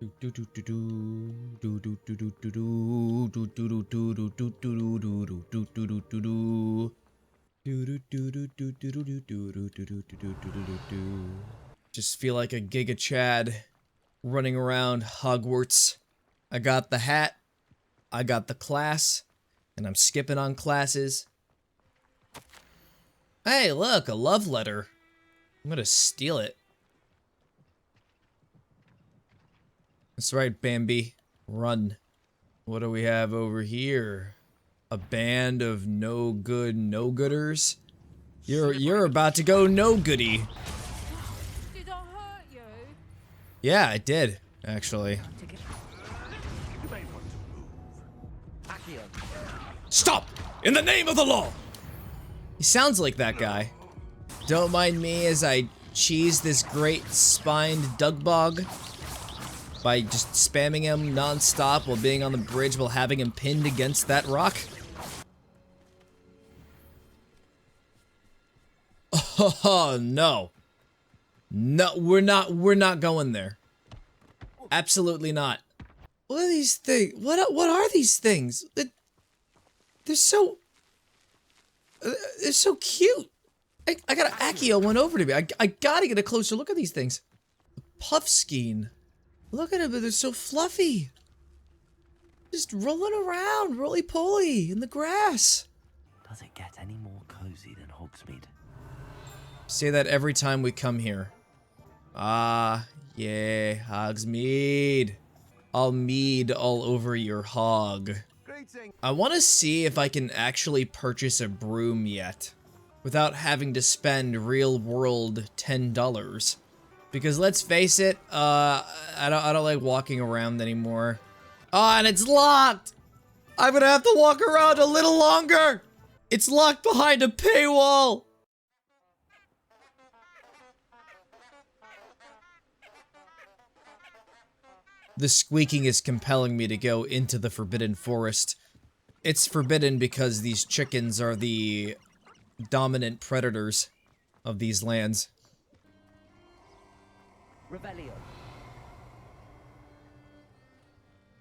Just feel like a Giga Chad running around Hogwarts. I got the hat, I got the class, and I'm skipping on classes. Hey, look, a love letter. I'm gonna steal it. That's right, Bambi. Run. What do we have over here? A band of no good no-gooders? You're about to go no-goody. Did I hurt you? Yeah, it did, actually. Stop! In the name of the law! He sounds like that guy. Don't mind me as I cheese this great spined Dugbog by just spamming him non-stop while being on the bridge while having him pinned against that rock. Oh, no. No, we're not going there. Absolutely not. What are these things? What are these things? They're so cute. I got Accio one over to me. I gotta get a closer look at these things. Puffskein. Look at them, they're so fluffy. Just rolling around, roly-poly, in the grass. Does it get any more cozy than Hogsmeade? Say that every time we come here. Ah, yeah, Hogsmeade. I'll mead all over your hog. I want to see if I can actually purchase a broom yet, without having to spend real-world $10. Because let's face it, I don't like walking around anymore. Oh, and it's locked! I'm gonna have to walk around a little longer! It's locked behind a paywall! The squeaking is compelling me to go into the Forbidden Forest. It's forbidden because these chickens are the dominant predators of these lands. Rebellion.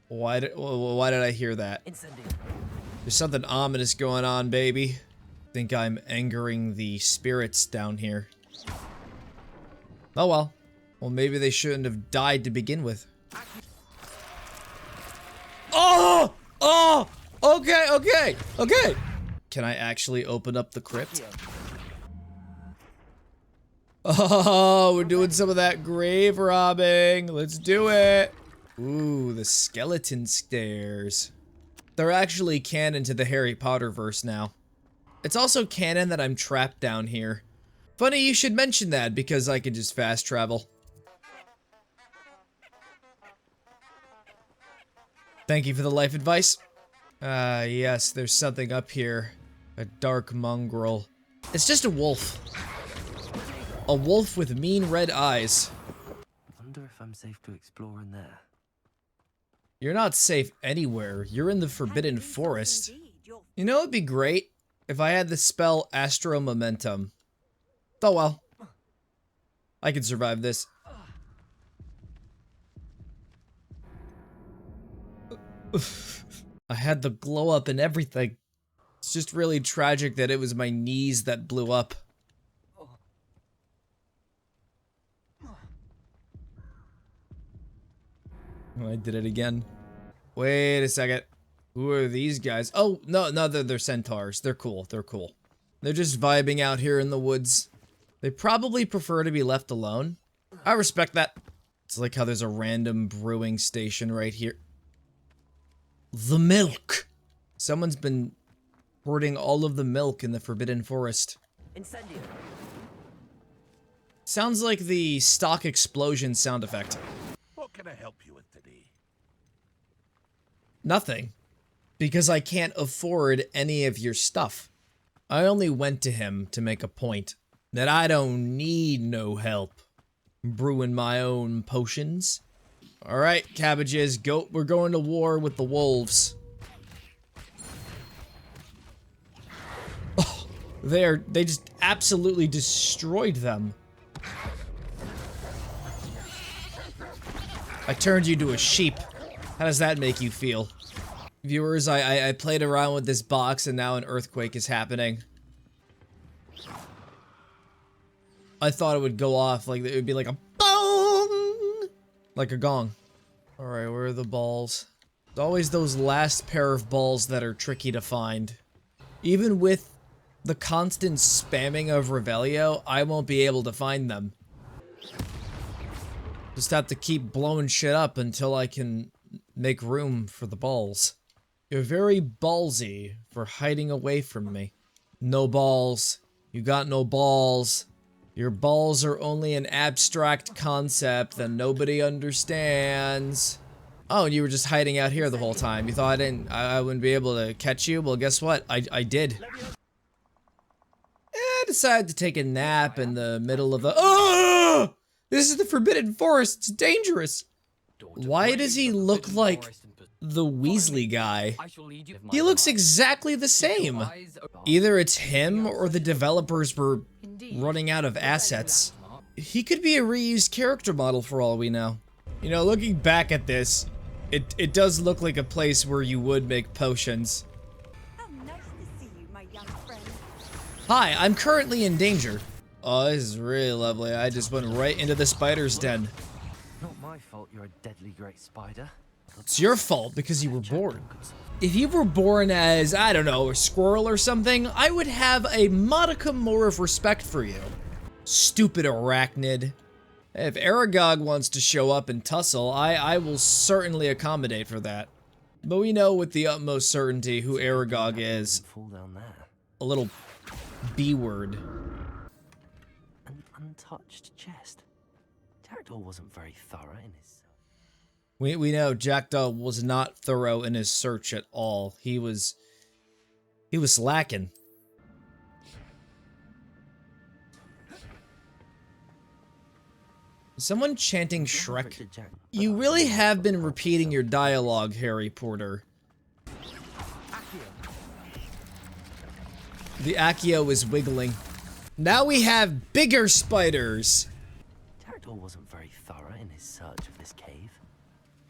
Why did I hear that? Incendio. There's something ominous going on, baby. Think I'm angering the spirits down here. Oh well. Well, maybe they shouldn't have died to begin with. Oh! Oh! Okay, okay, okay! Can I actually open up the crypt? Oh, we're doing some of that grave robbing. Let's do it. Ooh, the skeleton stairs. They're actually canon to the Harry Potter verse now. It's also canon that I'm trapped down here. Funny you should mention that because I could just fast travel. Thank you for the life advice. Yes, there's something up here. A dark mongrel. It's just a wolf. A wolf with mean red eyes. Wonder if I'm safe to explore in there. You're not safe anywhere. You're in the Forbidden Forest. You know it'd be great if I had the spell Astro Momentum. Oh well. I can survive this. I had the glow up and everything. It's just really tragic that it was my knees that blew up. Oh, I did it again. Wait a second. Who are these guys? Oh, no, they're centaurs. They're cool, they're cool. They're just vibing out here in the woods. They probably prefer to be left alone. I respect that. It's like how there's a random brewing station right here. The milk! Someone's been hoarding all of the milk in the Forbidden Forest. Incendio. Sounds like the stock explosion sound effect. What can I help you with today? Nothing. Because I can't afford any of your stuff. I only went to him to make a point that I don't need no help brewing my own potions. Alright, cabbages, go. We're going to war with the wolves. Oh, they just absolutely destroyed them. I turned you to a sheep. How does that make you feel? Viewers, I played around with this box and now an earthquake is happening. I thought it would go off, like it would be like a bong! Like a gong. Alright, where are the balls? It's always those last pair of balls that are tricky to find. Even with the constant spamming of Revelio, I won't be able to find them. Just have to keep blowing shit up until I can make room for the balls. You're very ballsy for hiding away from me. No balls. You got no balls. Your balls are only an abstract concept that nobody understands. Oh, and you were just hiding out here the whole time. You thought I wouldn't be able to catch you? Well, guess what? I did. I decided to take a nap in the middle of the— Oh! This is the Forbidden Forest. It's dangerous. Why does he look like the Weasley guy? He looks exactly the same. Either it's him or the developers were running out of assets. He could be a reused character model for all we know. You know, looking back at this, it does look like a place where you would make potions. How nice to see you, my young friend. Hi, I'm currently in danger. Oh, this is really lovely. I just went right into the spider's den. Not my fault you're a deadly great spider. It's your fault because you were born. If you were born as, I don't know, a squirrel or something, I would have a modicum more of respect for you. Stupid arachnid. If Aragog wants to show up and tussle, I will certainly accommodate for that. But we know with the utmost certainty who Aragog is. Fall down there. A little B-word. An untouched chest. Jackdaw wasn't very thorough in his... We know Jackdaw was not thorough in his search at all. He was slacking. Someone chanting Shrek? You really have been repeating your dialogue, Harry Porter. The Accio is wiggling. Now we have bigger spiders! Jackdaw wasn't very thorough in his search of this cave.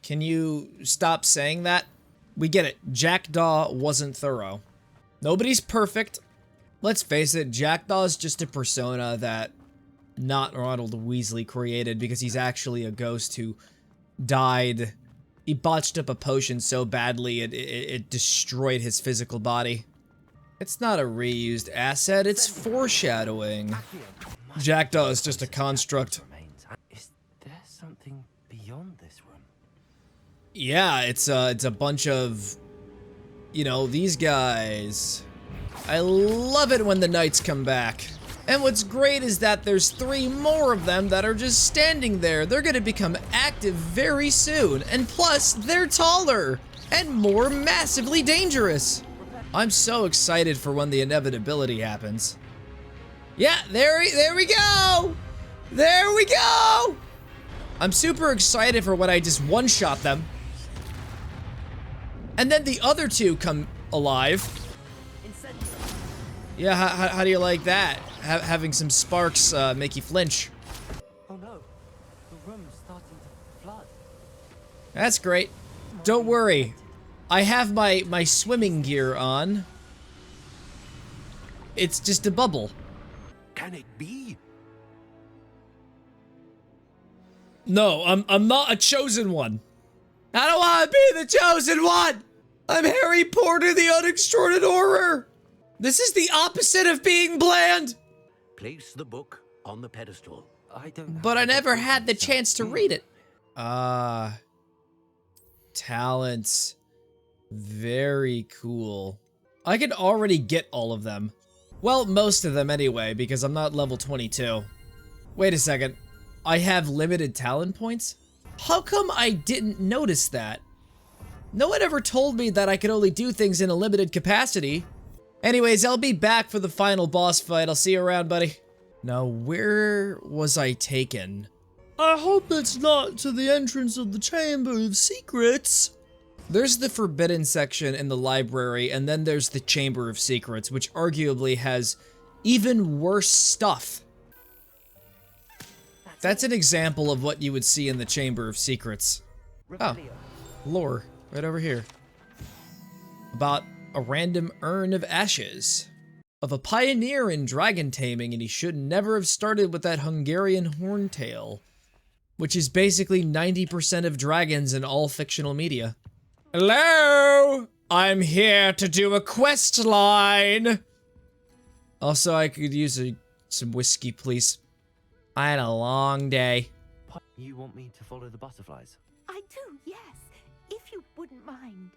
Can you stop saying that? We get it. Jackdaw wasn't thorough. Nobody's perfect. Let's face it, Jackdaw's just a persona that not Ronald Weasley created because he's actually a ghost who died. He botched up a potion so badly it destroyed his physical body. It's not a reused asset, it's foreshadowing. Jackdaw is just a construct. Is there something beyond this room? Yeah, it's a bunch of, you know, these guys. I love it when the knights come back. And what's great is that there's 3 more of them that are just standing there. They're gonna become active very soon. And plus, they're taller and more massively dangerous. I'm so excited for when the inevitability happens. Yeah, there we go! There we go! I'm super excited for when I just one-shot them. And then the other 2 come alive. Yeah, how do you like that? Having some sparks make you flinch. Oh no, the room's starting to flood. That's great. Don't worry. I have my swimming gear on. It's just a bubble. Can it be? No, I'm not a chosen one. I don't want to be the chosen one! I'm Harry Porter, the Unextraordinary! This is the opposite of being bland! Place the book on the pedestal. But I never had the chance to read it. Talents. Very cool. I can already get all of them. Well, most of them anyway, because I'm not level 22. Wait a second. I have limited talent points? How come I didn't notice that? No one ever told me that I could only do things in a limited capacity. Anyways, I'll be back for the final boss fight. I'll see you around, buddy. Now, where was I taken? I hope it's not to the entrance of the Chamber of Secrets. There's the Forbidden section in the library, and then there's the Chamber of Secrets, which arguably has even worse stuff. That's an example of what you would see in the Chamber of Secrets. Oh, lore, right over here. About a random urn of ashes. Of a pioneer in dragon taming, and he should never have started with that Hungarian horntail. Which is basically 90% of dragons in all fictional media. Hello! I'm here to do a quest line! Also, I could use some whiskey, please. I had a long day. You want me to follow the butterflies? I do, yes. If you wouldn't mind.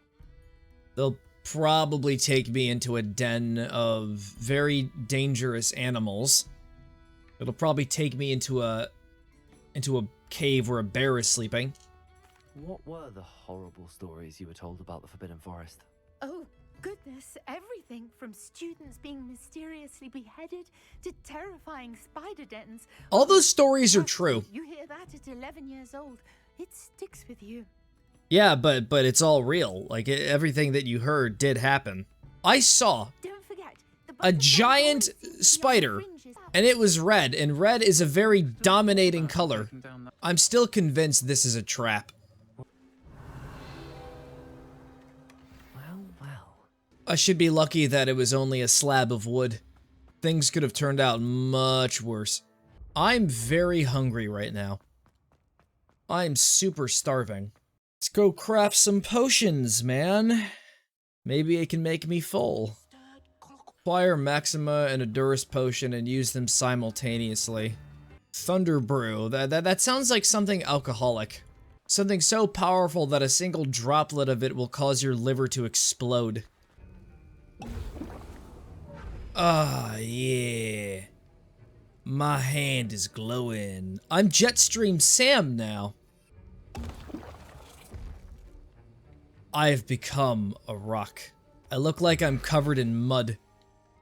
They'll probably take me into a den of very dangerous animals. It'll probably take me into a cave where a bear is sleeping. What were the horrible stories you were told about the Forbidden Forest? Oh, goodness, everything from students being mysteriously beheaded to terrifying spider dens. All those stories are true. You hear that at 11 years old, it sticks with you. Yeah, but it's all real. Like, everything that you heard did happen. I saw Don't forget, a giant spider, and it was red, and red is a very dominating color. I'm still convinced this is a trap. Well. I should be lucky that it was only a slab of wood. Things could have turned out much worse. I'm very hungry right now. I'm super starving. Let's go craft some potions, man. Maybe it can make me full. Acquire Maxima and a Durus potion and use them simultaneously. Thunder Brew. That sounds like something alcoholic. Something so powerful that a single droplet of it will cause your liver to explode. Ah, yeah. My hand is glowing. I'm Jetstream Sam now. I've become a rock. I look like I'm covered in mud.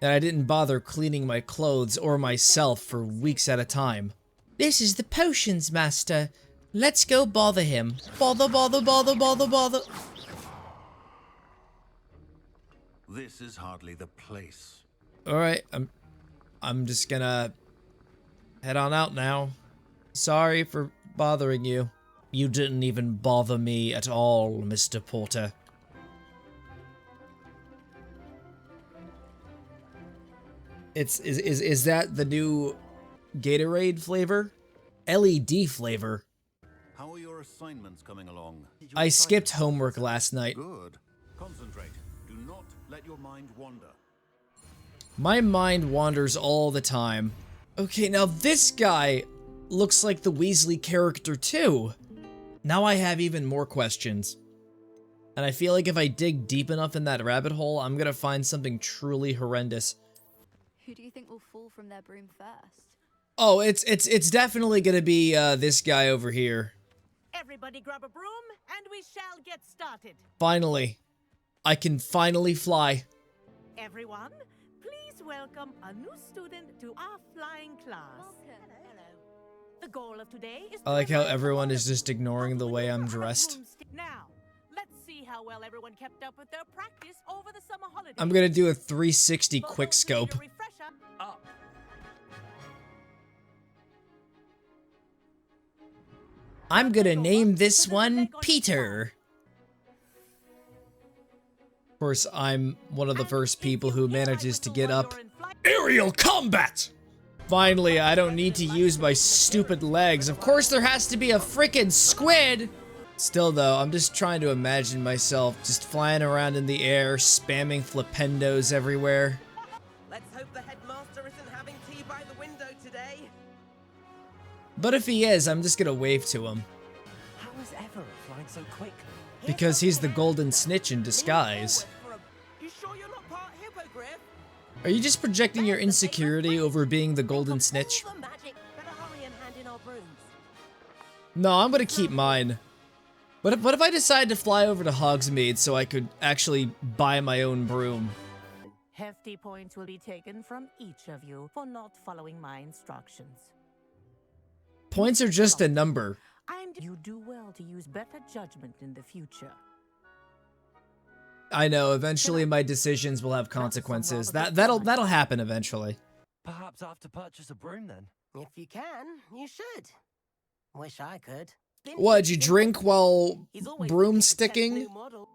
And I didn't bother cleaning my clothes or myself for weeks at a time. This is the potions master. Let's go bother him. Bother. This is hardly the place. Alright, I'm just gonna head on out now. Sorry for bothering you. You didn't even bother me at all, Mr. Porter. Is that the new Gatorade flavor? LED flavor. How are your assignments coming along? I skipped homework last night. Good. Concentrate. Do not let your mind wander. My mind wanders all the time. Okay, now this guy looks like the Weasley character too. Now I have even more questions. And I feel like if I dig deep enough in that rabbit hole, I'm gonna find something truly horrendous. Who do you think will fall from their broom first? Oh, it's definitely gonna be this guy over here. Everybody grab a broom and we shall get started. Finally. I can finally fly. Everyone, please welcome a new student to our flying class. Welcome. Hello. The goal of today is I like how everyone is just ignoring the way I'm dressed. Now, let's see how well everyone kept up with their practice over the summer holidays. I'm gonna do a 360 For quick those who need a scope. refresher, up. I'm gonna name this one Peter. Of course, I'm one of the first people who manages to get up. Aerial combat! Finally, I don't need to use my stupid legs. Of course there has to be a frickin' squid! Still though, I'm just trying to imagine myself just flying around in the air, spamming flipendos everywhere. Let's hope the headmaster isn't having tea by the window today. But if he is, I'm just gonna wave to him. How is Everett flying so quickly? Because he's the golden snitch in disguise. You sure you're not part hippogriff? Are you just projecting your insecurity over being the golden snitch? All the magic. Better hurry and hand in our brooms. No, I'm gonna keep mine. What if I decide to fly over to Hogsmeade so I could actually buy my own broom? Hefty points will be taken from each of you for not following my instructions. Points are just a number. You do well to use better judgment in the future. I know, eventually my decisions will have consequences. That'll happen eventually. Perhaps I have to purchase a broom then. If you can, you should. Wish I could. What'd you drink while He's always broomsticking? new model.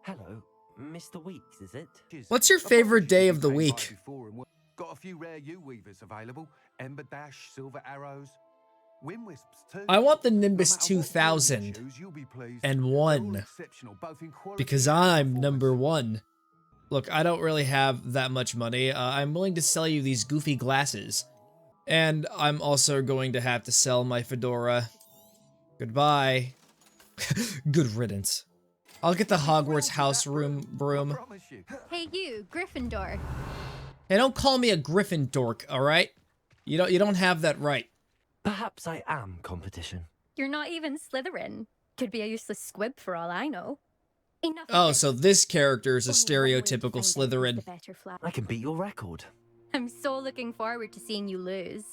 Hello, Mr. Weeks, is it? What's your favorite day of the week? Got a few rare U-weavers available. Ember Dash, Silver Arrows, Wind Wisps too. I want the No Nimbus matter what brand you 2000 choose, you'll be pleased. and They're all 1 exceptional, both in quality because and I'm performance. number 1. Look, I don't really have that much money. I'm willing to sell you these goofy glasses. And I'm also going to have to sell my fedora. Goodbye. Good riddance. I'll get the Hogwarts house room broom. I promise you. Hey you, Gryffindor. Hey, don't call me a Griffin dork, alright? You don't have that right. Perhaps I am competition. You're not even Slytherin. Could be a useless squib for all I know. Enough of Oh, this. so this character is a Only one way to stereotypical find out who's Slytherin. the better flower. I can beat your record. I'm so looking forward to seeing you lose.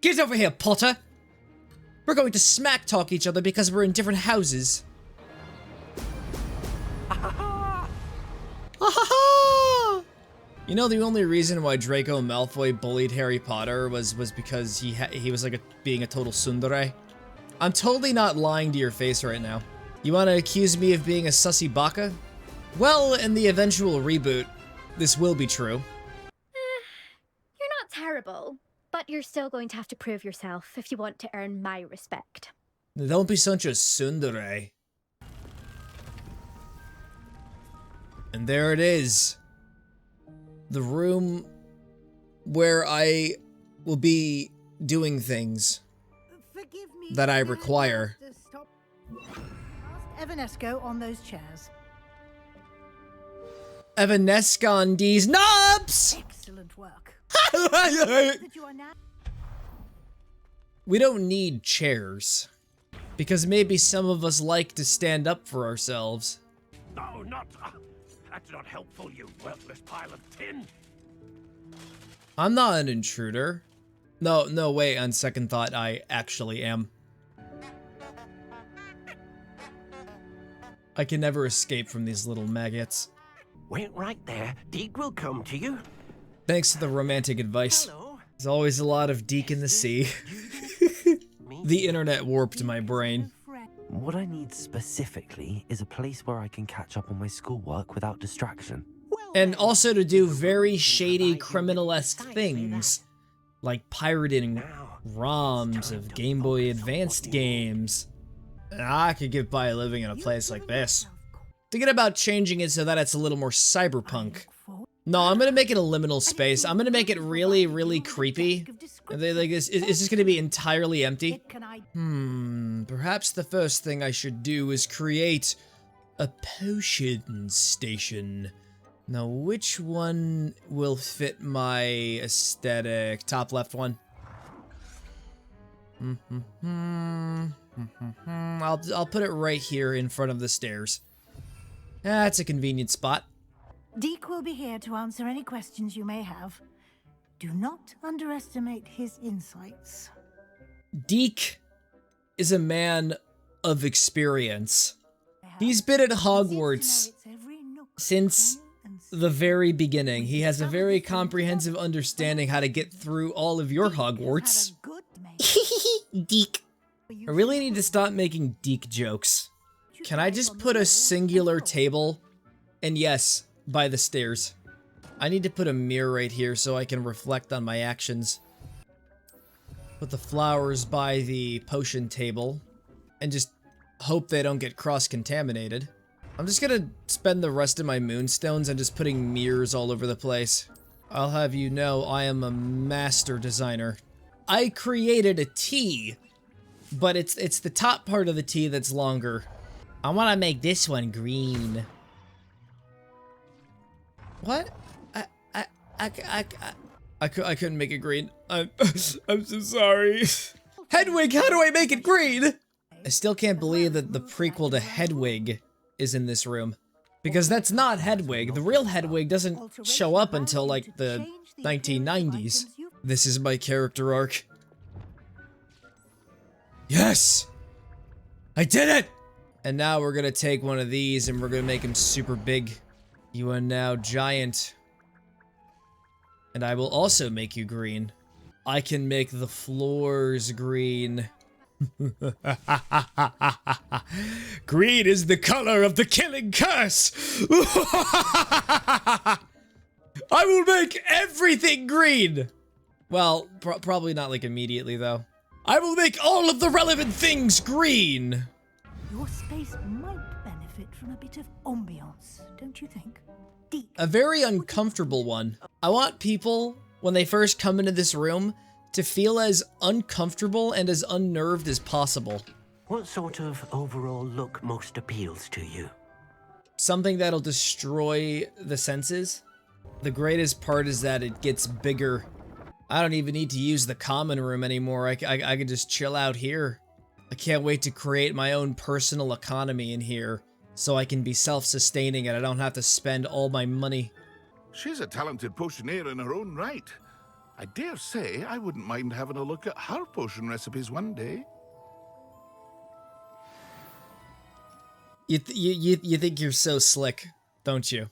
Get over here, Potter! We're going to smack talk each other because we're in different houses. You know, the only reason why Draco Malfoy bullied Harry Potter was because he was like being a total tsundere. I'm totally not lying to your face right now. You want to accuse me of being a sussy baka? Well, in the eventual reboot, this will be true. You're not terrible, but you're still going to have to prove yourself if you want to earn my respect. Don't be such a tsundere. And there it is. The room where I will be doing things that I require. Ask Evanesco on those chairs. Evanesca on these knobs! Excellent work. That you are now We don't need chairs. Because maybe some of us like to stand up for ourselves. No, not. That's not helpful, you worthless pile of tin. I'm not an intruder. No, wait, on second thought, I actually am. I can never escape from these little maggots. Wait right there. Deke will come to you. Thanks to the romantic advice. Hello. There's always a lot of Deke in the sea. The internet warped my brain. What I need specifically is a place where I can catch up on my schoolwork without distraction. And also to do very shady criminal-esque things. Like pirating ROMs of Game Boy Advanced games. I could get by living in a place like this. Thinking about changing it so that it's a little more cyberpunk. No, I'm gonna make it a liminal space. I'm gonna make it really, really creepy. Like, is this gonna be entirely empty? Perhaps the first thing I should do is create a potion station. Now, which one will fit my aesthetic? Top left one. I'll put it right here in front of the stairs. That's a convenient spot. Deke will be here to answer any questions you may have. Do not underestimate his insights. Deke is a man of experience. He's been at Hogwarts since the very beginning. He has a very comprehensive understanding how to get through all of your Hogwarts. Deke. I really need to stop making Deke jokes. Can I just put a singular table? And yes, by the stairs. I need to put a mirror right here so I can reflect on my actions. Put the flowers by the potion table. And just hope they don't get cross-contaminated. I'm just gonna spend the rest of my moonstones and just putting mirrors all over the place. I'll have you know I am a master designer. I created a T, but it's the top part of the T that's longer. I want to make this one green. What? I couldn't make it green. I'm so sorry. Hedwig, how do I make it green? I still can't believe that the prequel to Hedwig is in this room. Because that's not Hedwig. The real Hedwig doesn't show up until like the 1990s. This is my character arc. Yes! I did it! And now we're gonna take one of these and we're gonna make him super big. You are now giant. And I will also make you green. I can make the floors green. Green is the color of the killing curse! I will make everything green! Well, probably not like immediately though. I will make all of the relevant things green! Your space might benefit from a bit of ambiance, don't you think? Deep. A very uncomfortable one. I want people, when they first come into this room, to feel as uncomfortable and as unnerved as possible. What sort of overall look most appeals to you? Something that'll destroy the senses. The greatest part is that it gets bigger. I don't even need to use the common room anymore. I can just chill out here. I can't wait to create my own personal economy in here so I can be self-sustaining and I don't have to spend all my money. She's a talented potioneer in her own right. I dare say I wouldn't mind having a look at her potion recipes one day. You think you're so slick, don't you?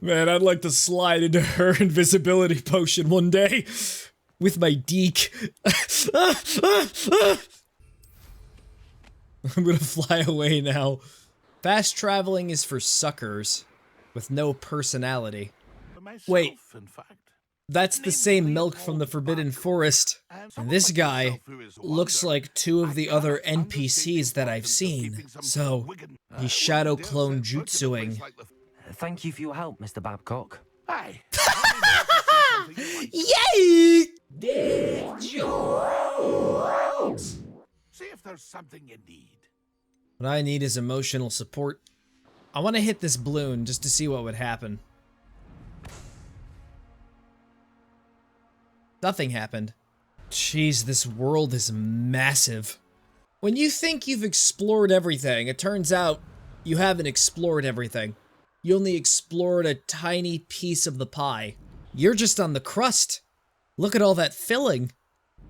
Man, I'd like to slide into her invisibility potion one day with my deek. I'm gonna fly away now. Fast traveling is for suckers with no personality. Wait, that's the same milk from the Forbidden Forest. And this guy looks like two of the other NPCs that I've seen. So, he's shadow clone jutsuing. Thank you for your help, Mr. Babcock. Aye. Yay! See if there's something you need. What I need is emotional support. I want to hit this balloon just to see what would happen. Nothing happened. Jeez, this world is massive. When you think you've explored everything, it turns out you haven't explored everything. You only explored a tiny piece of the pie. You're just on the crust. Look at all that filling.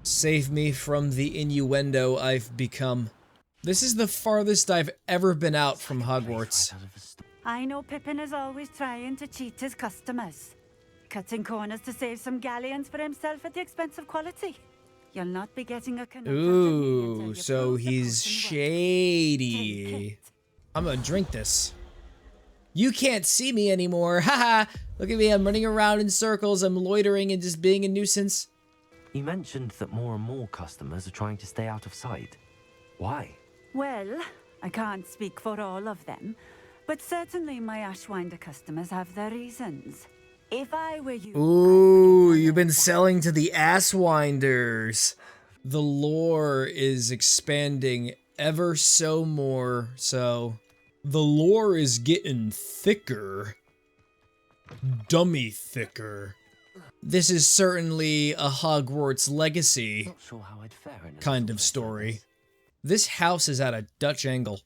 Save me from the innuendo I've become. This is the farthest I've ever been out from Hogwarts. I know Pippin is always trying to cheat his customers, cutting corners to save some galleons for himself at the expense of quality. You'll not be getting a canoe. Ooh, so he's shady. I'm gonna drink this. You can't see me anymore. Haha. Look at me, I'm running around in circles, I'm loitering and just being a nuisance. You mentioned that more and more customers are trying to stay out of sight. Why? Well, I can't speak for all of them, but certainly my Ashwinder customers have their reasons. If I were you... Ooh, you've been selling to the Asswinders. The lore is expanding ever so more, so... The lore is getting thicker. Dummy thicker. This is certainly a Hogwarts legacy Not sure how I'd fare in kind of story. This house is at a Dutch angle.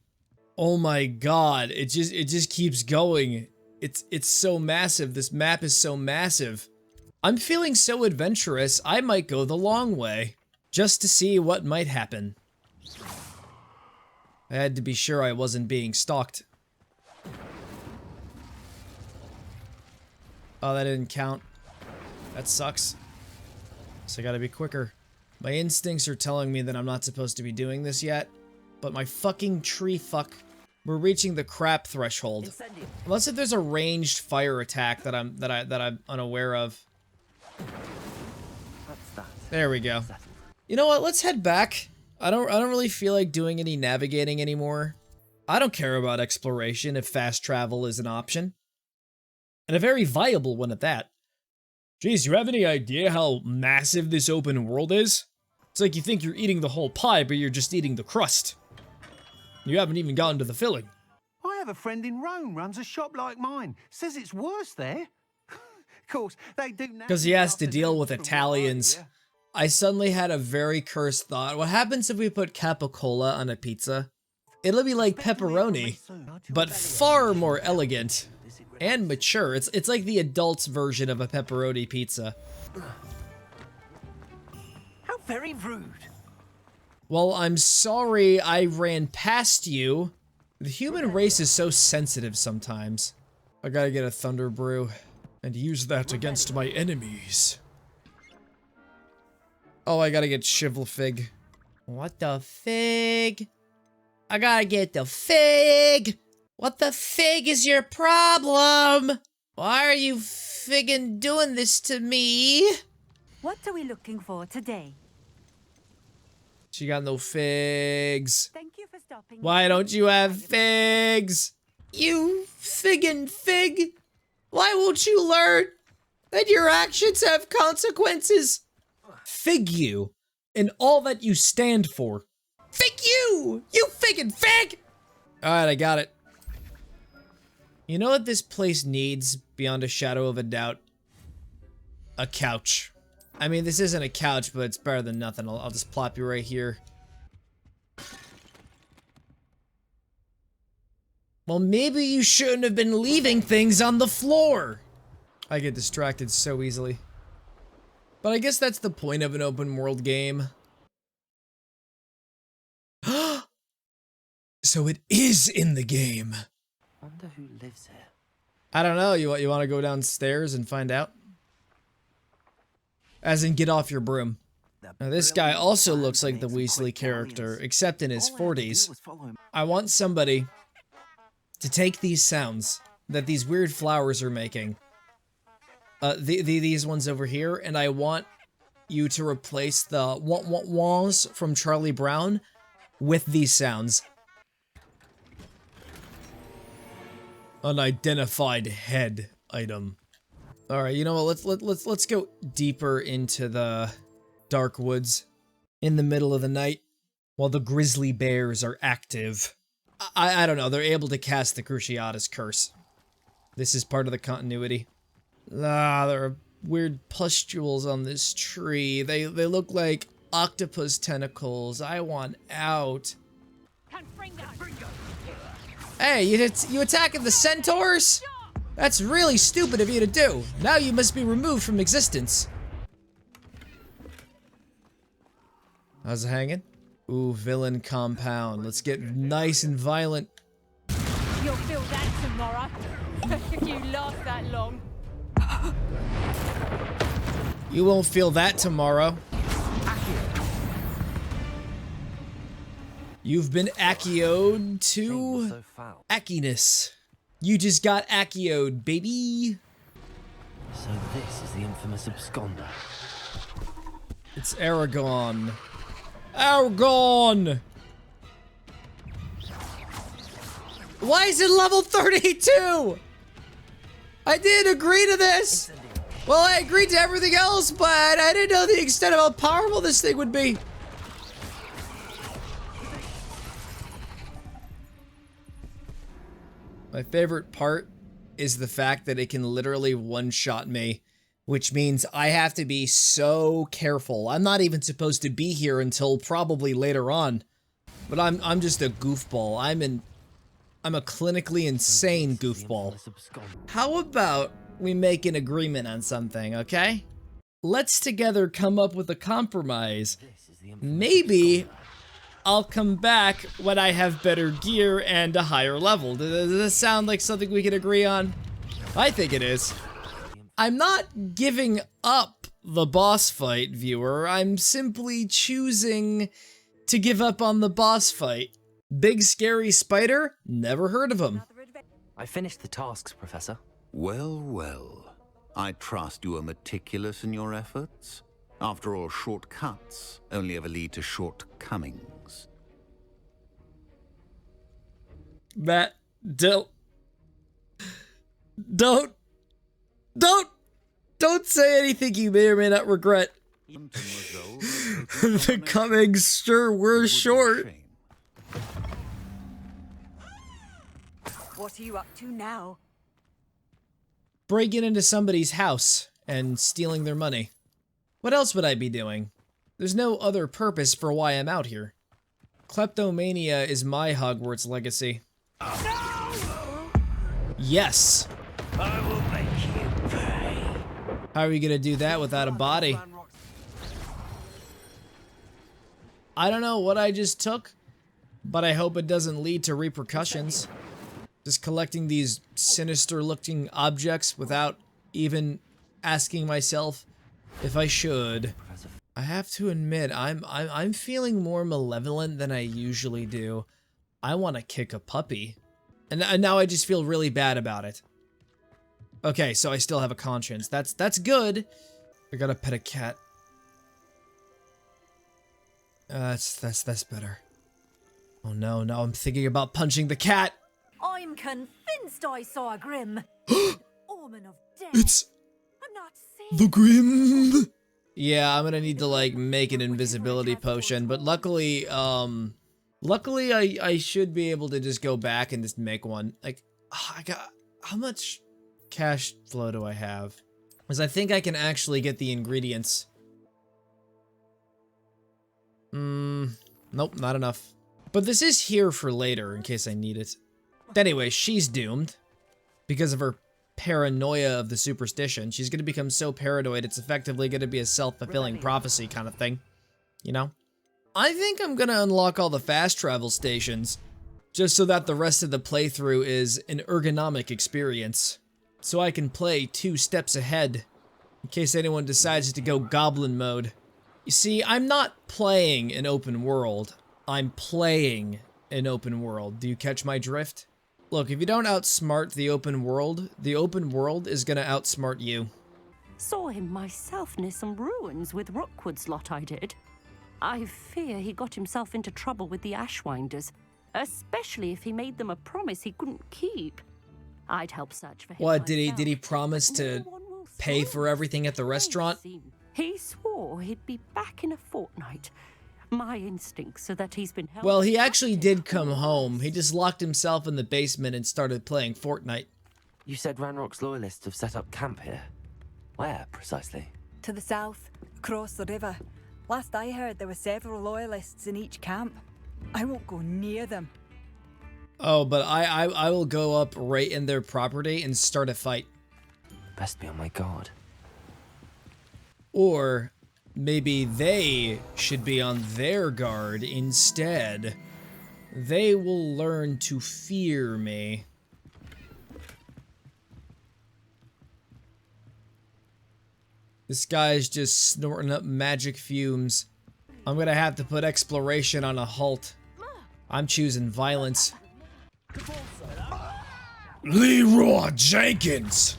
Oh my god, it just keeps going. It's so massive. This map is so massive. I'm feeling so adventurous, I might go the long way. Just to see what might happen. I had to be sure I wasn't being stalked. Oh, that didn't count. That sucks. So I gotta be quicker. My instincts are telling me that I'm not supposed to be doing this yet, but my fucking tree fuck. We're reaching the crap threshold. Unless if there's a ranged fire attack that I'm unaware of. That's that. There we go. You know what? Let's head back. I don't really feel like doing any navigating anymore. I don't care about exploration if fast travel is an option. And a very viable one at that. Geez, you have any idea how massive this open world is? It's like you think you're eating the whole pie, but you're just eating the crust. You haven't even gotten to the filling. I have a friend in Rome runs a shop like mine. Says it's worse there. Of course, they do now. Because he has to deal with Italians. I suddenly had a very cursed thought. What happens if we put capicola on a pizza? It'll be like pepperoni, but far more elegant and mature. It's like the adult's version of a pepperoni pizza. How very rude. Well, I'm sorry I ran past you. The human race is so sensitive sometimes. I gotta get a thunder brew and use that against my enemies. Oh, I gotta get Shivlfig. What the fig? I gotta get the fig! What the fig is your problem? Why are you figgin' doing this to me? What are we looking for today? She got no figs. Thank you for stopping. Why don't you have figs? You figgin' fig! Why won't you learn that your actions have consequences? Fig you and all that you stand for. Fig you! You figgin' fig! Alright, I got it. You know what this place needs, beyond a shadow of a doubt? A couch. I mean, this isn't a couch, but it's better than nothing. I'll just plop you right here. Well, maybe you shouldn't have been leaving things on the floor. I get distracted so easily. But I guess that's the point of an open world game. So it is in the game. Wonder who lives here. I don't know. You want to go downstairs and find out? As in, get off your broom. Now, this guy also looks like the Weasley character, except in his 40s. I want somebody to take these sounds that these weird flowers are making, these ones over here, and I want you to replace the wah-wah-wahs from Charlie Brown with these sounds. Unidentified head item. All right, you know what? Let's go deeper into the dark woods in the middle of the night while the grizzly bears are active. I don't know. They're able to cast the Cruciatus curse. This is part of the continuity. Ah, there are weird pustules on this tree. They look like octopus tentacles. I want out. Hey, you attacking the centaurs? That's really stupid of you to do. Now you must be removed from existence. How's it hanging? Ooh, villain compound. Let's get nice and violent. You'll feel that tomorrow. If you last that long. You won't feel that tomorrow. You've been Acio'd to Ackiness. You just got Acio'd, baby. So this is the infamous absconder. It's Aragon. Aragon! Why is it level 32? I didn't agree to this. Well, I agreed to everything else, but I didn't know the extent of how powerful this thing would be. My favorite part is the fact that it can literally one-shot me, which means I have to be so careful. I'm not even supposed to be here until probably later on, but I'm just a goofball. I'm a clinically insane goofball. How about we make an agreement on something, okay? Let's together come up with a compromise. Maybe I'll come back when I have better gear and a higher level. Does this sound like something we can agree on? I think it is. I'm not giving up the boss fight, viewer. I'm simply choosing to give up on the boss fight. Big scary spider? Never heard of him. I finished the tasks, Professor. Well, well. I trust you are meticulous in your efforts. After all, shortcuts only ever lead to shortcomings. Matt, don't say anything you may or may not regret. The cummings sure were short. What are you up to now? Breaking into somebody's house and stealing their money. What else would I be doing? There's no other purpose for why I'm out here. Kleptomania is my Hogwarts legacy. Yes. I will make you pay. How are you gonna do that without a body? I don't know what I just took, but I hope it doesn't lead to repercussions. Just collecting these sinister-looking objects without even asking myself if I should. I have to admit, I'm feeling more malevolent than I usually do. I want to kick a puppy. And now I just feel really bad about it. Okay, so I still have a conscience. That's good. I gotta pet a cat. That's better. Oh no, now I'm thinking about punching the cat. I'm convinced I saw a grim. Omen of death. It's I'm not the Grim. Yeah, I'm gonna need to like make an invisibility potion, but luckily, luckily I should be able to just go back and just make one. Like, I got, how much cash flow do I have? Because I think I can actually get the ingredients. Nope, not enough. But this is here for later in case I need it. Anyway, she's doomed because of her paranoia of the superstition. She's gonna become so paranoid it's effectively gonna be a self-fulfilling prophecy kind of thing, you know? I think I'm gonna unlock all the fast travel stations just so that the rest of the playthrough is an ergonomic experience. So I can play 2 steps ahead in case anyone decides to go goblin mode. You see, I'm not playing an open world. I'm playing an open world. Do you catch my drift? Look, if you don't outsmart the open world is gonna outsmart you. Saw him myself near some ruins with Rookwood's lot, I did. I fear he got himself into trouble with the Ashwinders, especially if he made them a promise he couldn't keep. I'd help search for him. What, did he promise to pay for everything at the restaurant? He swore he'd be back in a fortnight. My instincts are that he's been held. Well, he actually did come home. He just locked himself in the basement and started playing Fortnite. You said Ranrock's loyalists have set up camp here. Where, precisely? To the south, across the river. Last I heard, there were several loyalists in each camp. I won't go near them. Oh, but I will go up right in their property and start a fight. Best be on my guard. Or maybe they should be on their guard instead. They will learn to fear me. This guy's just snorting up magic fumes. I'm gonna have to put exploration on a halt. I'm choosing violence. Leroy Jenkins!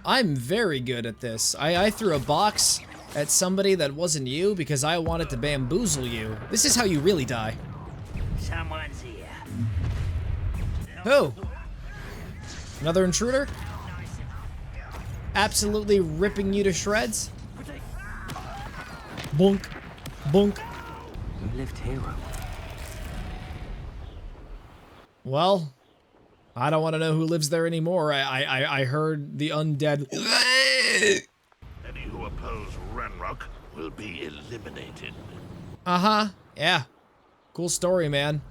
I'm very good at this. I threw a box at somebody that wasn't you because I wanted to bamboozle you. This is how you really die. Someone's here. Who? Another intruder? Absolutely ripping you to shreds? Bonk. Bonk. Who lived here? Well, I don't want to know who lives there anymore. I heard the undead. Any who oppose Ranrock will be eliminated. Uh-huh. Yeah. Cool story, man.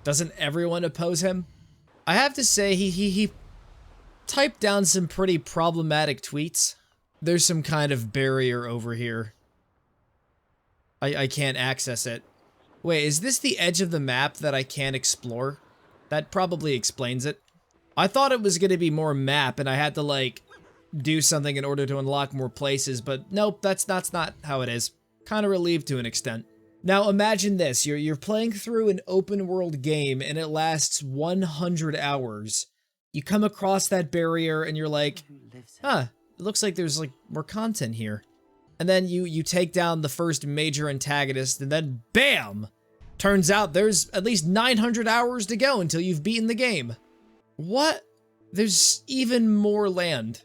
Doesn't everyone oppose him? I have to say, he typed down some pretty problematic tweets. There's some kind of barrier over here. I can't access it. Wait, is this the edge of the map that I can't explore? That probably explains it. I thought it was gonna be more map and I had to like do something in order to unlock more places, but nope, that's not how it is. Kind of relieved to an extent. Now imagine this, you're playing through an open world game and it lasts 100 hours. You come across that barrier and you're like, huh, it looks like there's like more content here. And then you take down the first major antagonist and then BAM! Turns out there's at least 900 hours to go until you've beaten the game. What? There's even more land.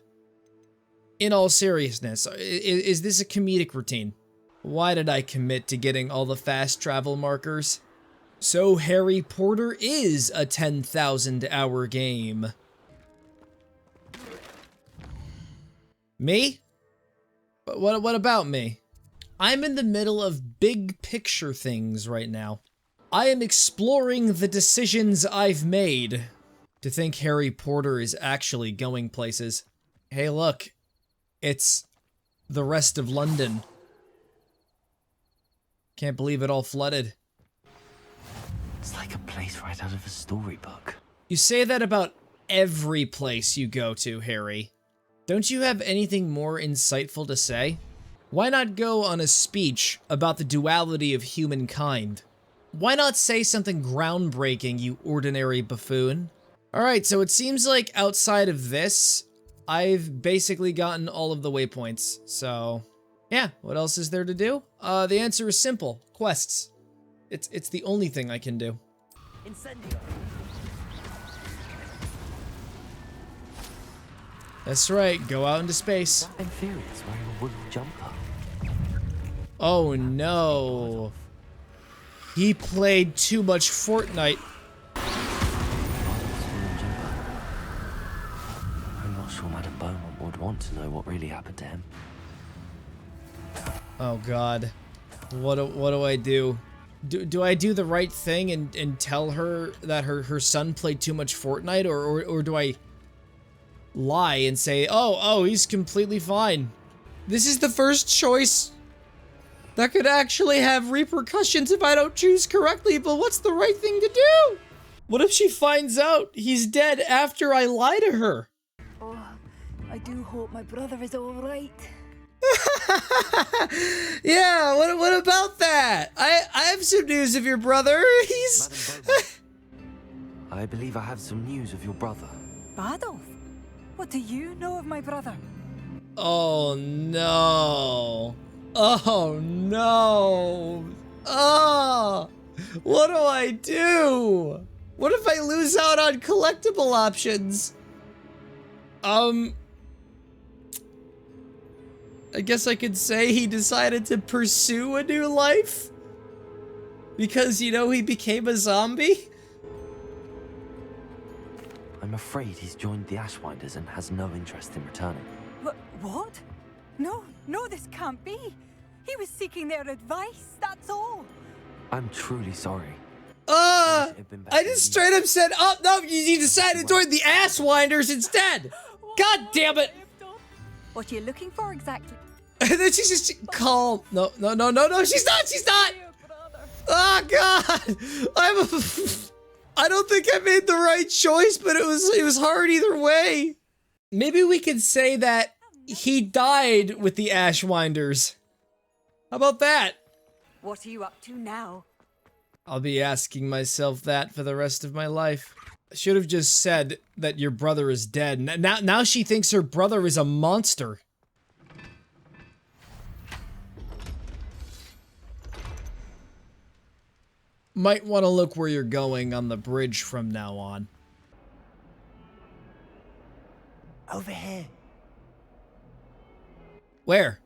In all seriousness, is this a comedic routine? Why did I commit to getting all the fast travel markers? So Harry Potter is a 10,000 hour game. Me? What about me? I'm in the middle of big picture things right now. I am exploring the decisions I've made. To think Harry Potter is actually going places. Hey look, it's the rest of London. Can't believe it all flooded. It's like a place right out of a storybook. You say that about every place you go to, Harry. Don't you have anything more insightful to say? Why not go on a speech about the duality of humankind? Why not say something groundbreaking, you ordinary buffoon? Alright, so it seems like outside of this, I've basically gotten all of the waypoints. So, yeah, what else is there to do? The answer is simple. Quests. It's the only thing I can do. Incendio. That's right, go out into space. That inferior's wearing a woolen jumper. Oh no. He played too much Fortnite. I'm not sure Madame Beaumont would want to know what really happened to him. Oh god. What do I do? Do I do the right thing and tell her that her son played too much Fortnite, or do I lie and say, oh, he's completely fine? This is the first choice that could actually have repercussions if I don't choose correctly, but what's the right thing to do? What if she finds out he's dead after I lie to her? Oh, I do hope my brother is all right. Yeah, what about that? I have some news of your brother. He's... I believe I have some news of your brother. Badolf? What do you know of my brother? Oh no. Oh no. Oh, what do I do? What if I lose out on collectible options? I guess I could say he decided to pursue a new life? Because, you know, he became a zombie? I'm afraid he's joined the Ashwinders and has no interest in returning. What? No, this can't be. He was seeking their advice, that's all. I'm truly sorry. I just straight up said, oh, no, you decided to join the Asswinders instead. God damn it. What are you looking for exactly? And then she's just calm. No, she's not. Oh God. I don't think I made the right choice, but it was hard either way. Maybe we could say that he died with the Ashwinders. How about that? What are you up to now? I'll be asking myself that for the rest of my life. I should have just said that your brother is dead. Now she thinks her brother is a monster. Might want to look where you're going on the bridge from now on. Over here. Where?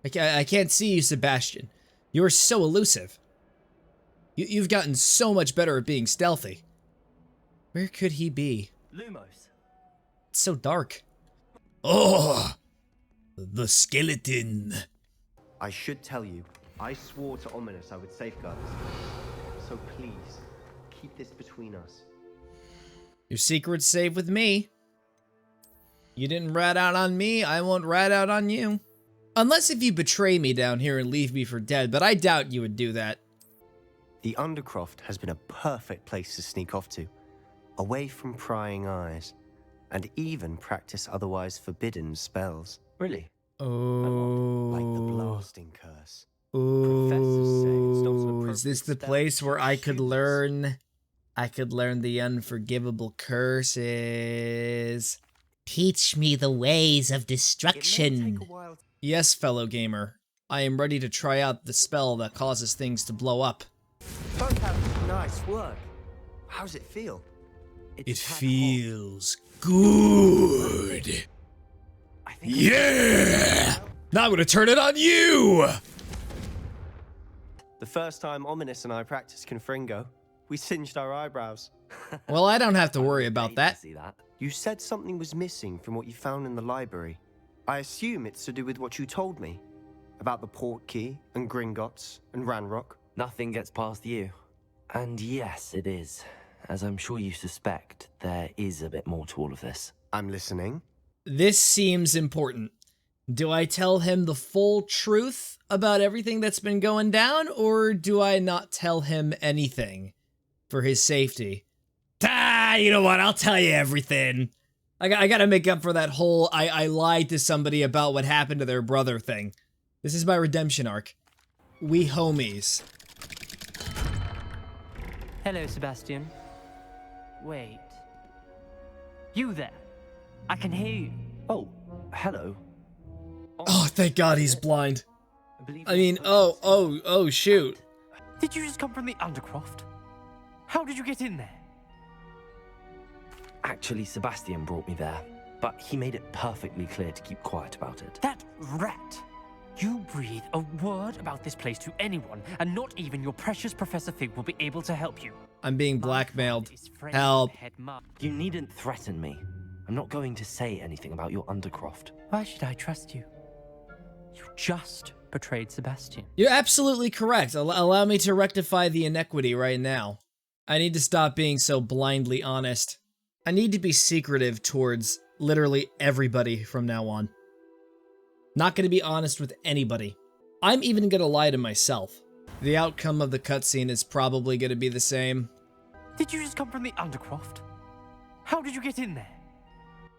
I can't see you, Sebastian. You're so elusive. You've gotten so much better at being stealthy. Where could he be? Lumos. It's so dark. Oh, the skeleton. I should tell you, I swore to Ominous I would safeguard us. So please, keep this between us. Your secret's safe with me. You didn't rat out on me, I won't rat out on you. Unless if you betray me down here and leave me for dead, but I doubt you would do that. The Undercroft has been a perfect place to sneak off to, away from prying eyes, and even practice otherwise forbidden spells. Really? Oh. Like the blasting curse. Oh, is this the place where I could learn the unforgivable curses? Teach me the ways of destruction. Yes, fellow gamer. I am ready to try out the spell that causes things to blow up. Nice work. How's it feel? It feels good. Yeah! Now I'm gonna turn it on you! The first time Ominous and I practiced Confringo, we singed our eyebrows. Well, I don't have to worry about that. You said something was missing from what you found in the library. I assume it's to do with what you told me about the port key and Gringotts and Ranrock. Nothing gets past you. And yes, it is. As I'm sure you suspect, there is a bit more to all of this. I'm listening. This seems important. Do I tell him the full truth about everything that's been going down, or do I not tell him anything for his safety? You know what? I'll tell you everything. I gotta make up for that whole I lied to somebody about what happened to their brother thing. This is my redemption arc. We homies. Hello, Sebastian. Wait. You there? I can hear you. Oh, hello. Oh, thank God he's blind. I mean, oh, shoot. Did you just come from the Undercroft? How did you get in there? Actually, Sebastian brought me there, but he made it perfectly clear to keep quiet about it. That rat! You breathe a word about this place to anyone, and not even your precious Professor Fig will be able to help you. I'm being blackmailed. Help. You needn't threaten me. I'm not going to say anything about your Undercroft. Why should I trust you? You just betrayed Sebastian. You're absolutely correct. Allow me to rectify the inequity right now. I need to stop being so blindly honest. I need to be secretive towards literally everybody from now on. Not gonna be honest with anybody. I'm even gonna lie to myself. The outcome of the cutscene is probably gonna be the same. Did you just come from the Undercroft? How did you get in there?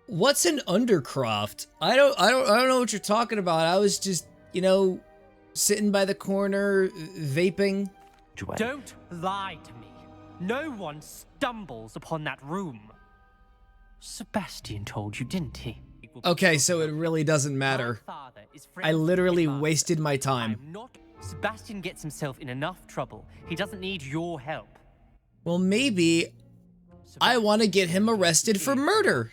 What's an Undercroft? I don't know what you're talking about. I was just, you know, sitting by the corner, vaping. Don't lie to me. No one stumbles upon that room. Sebastian told you, didn't he? Okay, so it really doesn't matter. I literally wasted my time. Sebastian gets himself in enough trouble. He doesn't need your help. Well, maybe I want to get him arrested for murder.